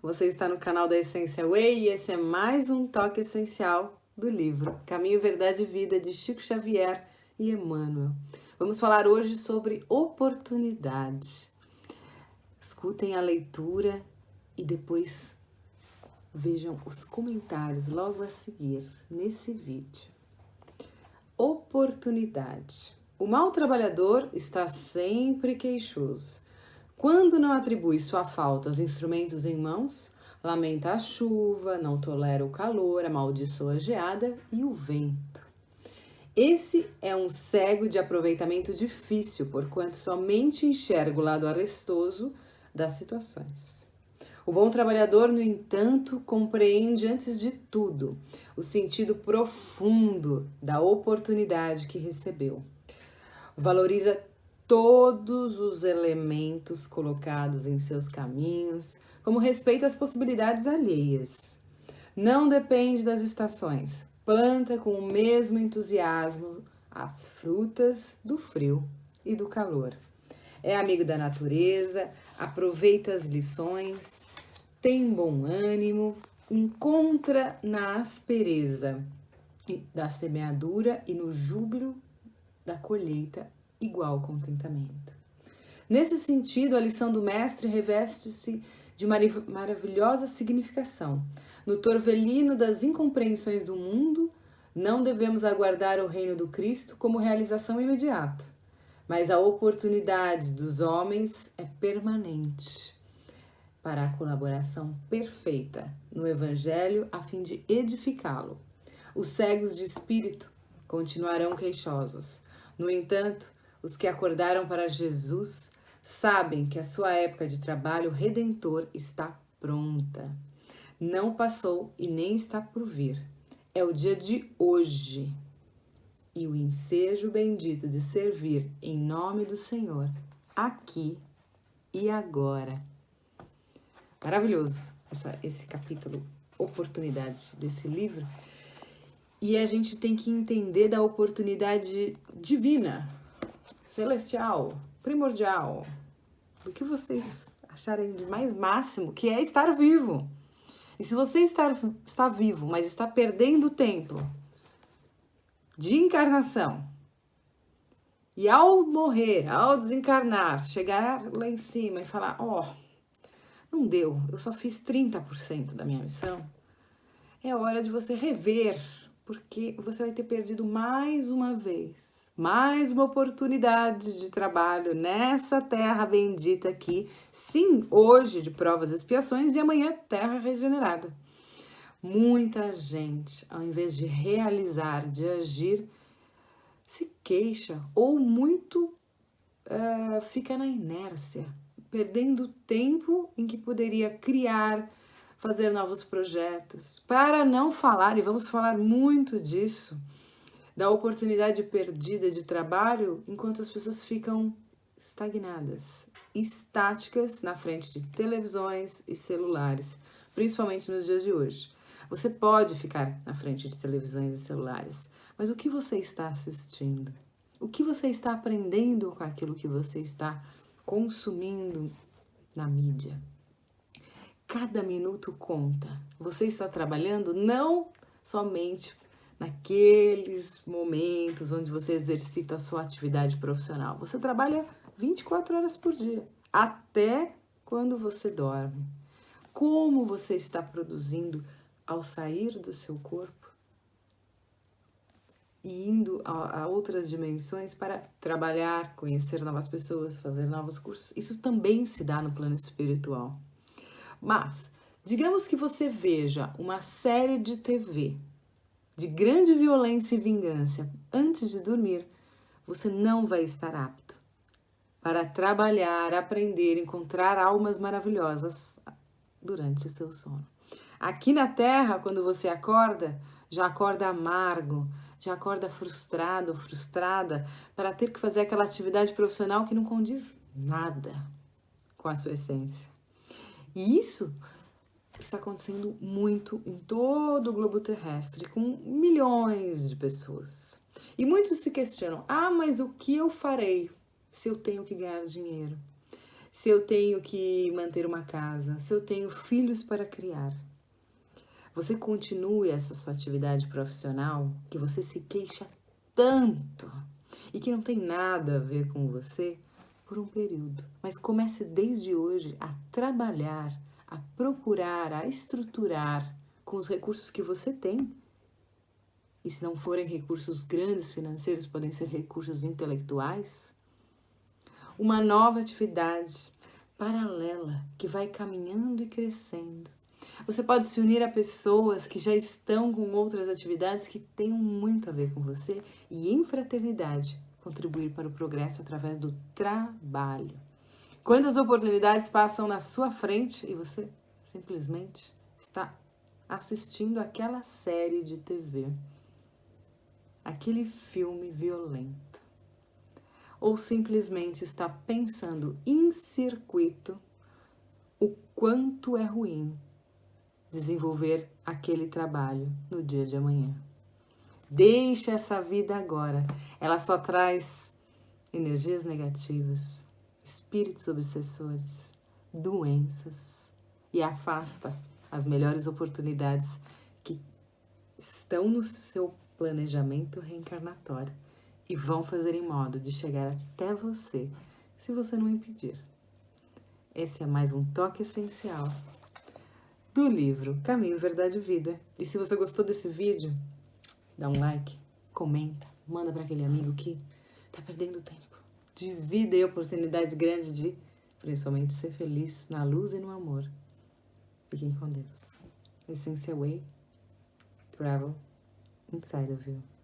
Você está no canal da Essência Way e esse é mais um toque essencial do livro Caminho, Verdade e Vida de Chico Xavier e Emmanuel. Vamos falar hoje sobre oportunidade. Escutem a leitura e depois vejam os comentários logo a seguir nesse vídeo. Oportunidade. O mau trabalhador está sempre queixoso. Quando não atribui sua falta aos instrumentos em mãos, lamenta a chuva, não tolera o calor, amaldiçoa a geada e o vento. Esse é um cego de aproveitamento difícil, porquanto somente enxerga o lado arestoso das situações. O bom trabalhador, no entanto, compreende antes de tudo o sentido profundo da oportunidade que recebeu. Valoriza todos os elementos colocados em seus caminhos, como respeita as possibilidades alheias. Não depende das estações, planta com o mesmo entusiasmo as frutas do frio e do calor. É amigo da natureza, aproveita as lições, tem bom ânimo, encontra na aspereza da semeadura e no júbilo da colheita igual contentamento. Nesse sentido, a lição do mestre reveste-se de maravilhosa significação. No torvelino das incompreensões do mundo, não devemos aguardar o reino do Cristo como realização imediata, mas a oportunidade dos homens é permanente para a colaboração perfeita no Evangelho a fim de edificá-lo. Os cegos de espírito continuarão queixosos. No entanto, os que acordaram para Jesus sabem que a sua época de trabalho redentor está pronta. Não passou e nem está por vir. É o dia de hoje. E o ensejo bendito de servir em nome do Senhor, aqui e agora. Maravilhoso esse capítulo, oportunidade desse livro. E a gente tem que entender da oportunidade divina, celestial, primordial, do que vocês acharem de mais máximo, que é estar vivo. E se você está vivo, mas está perdendo tempo de encarnação, e ao morrer, ao desencarnar, chegar lá em cima e falar, não deu, eu só fiz 30% da minha missão, é hora de você rever, porque você vai ter perdido mais uma vez, mais uma oportunidade de trabalho nessa terra bendita aqui, sim, hoje de provas e expiações e amanhã terra regenerada. Muita gente, ao invés de realizar, de agir, se queixa ou muito fica na inércia, perdendo tempo em que poderia criar, fazer novos projetos, para não falar, e vamos falar muito disso, da oportunidade perdida de trabalho, enquanto as pessoas ficam estagnadas, estáticas na frente de televisões e celulares, principalmente nos dias de hoje. Você pode ficar na frente de televisões e celulares, mas o que você está assistindo? O que você está aprendendo com aquilo que você está consumindo na mídia? Cada minuto conta. Você está trabalhando não somente naqueles momentos onde você exercita a sua atividade profissional. Você trabalha 24 horas por dia, até quando você dorme. Como você está produzindo ao sair do seu corpo e indo a outras dimensões para trabalhar, conhecer novas pessoas, fazer novos cursos? Isso também se dá no plano espiritual. Mas, digamos que você veja uma série de TV de grande violência e vingança antes de dormir, você não vai estar apto para trabalhar, aprender, encontrar almas maravilhosas durante o seu sono. Aqui na Terra, quando você acorda, já acorda amargo, já acorda frustrado, frustrada, para ter que fazer aquela atividade profissional que não condiz nada com a sua essência. E isso está acontecendo muito em todo o globo terrestre, com milhões de pessoas. E muitos se questionam, mas o que eu farei se eu tenho que ganhar dinheiro? se eu tenho que manter uma casa, se eu tenho filhos para criar. Você continue essa sua atividade profissional que você se queixa tanto e que não tem nada a ver com você por um período. Mas comece desde hoje a trabalhar, a procurar, a estruturar com os recursos que você tem. E se não forem recursos grandes financeiros, podem ser recursos intelectuais. Uma nova atividade paralela que vai caminhando e crescendo. Você pode se unir a pessoas que já estão com outras atividades que tenham muito a ver com você e, em fraternidade, contribuir para o progresso através do trabalho. Quantas oportunidades passam na sua frente e você simplesmente está assistindo aquela série de TV, aquele filme violento, ou simplesmente está pensando em circuito o quanto é ruim desenvolver aquele trabalho no dia de amanhã. Deixe essa vida agora. Ela só traz energias negativas, espíritos obsessores, doenças e afasta as melhores oportunidades que estão no seu planejamento reencarnatório e vão fazer em modo de chegar até você, se você não impedir. Esse é mais um toque essencial do livro Caminho, Verdade e Vida. E se você gostou desse vídeo, dá um like, comenta, manda para aquele amigo que tá perdendo tempo. Divida aí a oportunidade grande de, principalmente, ser feliz na luz e no amor. Fiquem com Deus. Essential Way, Travel Inside of You.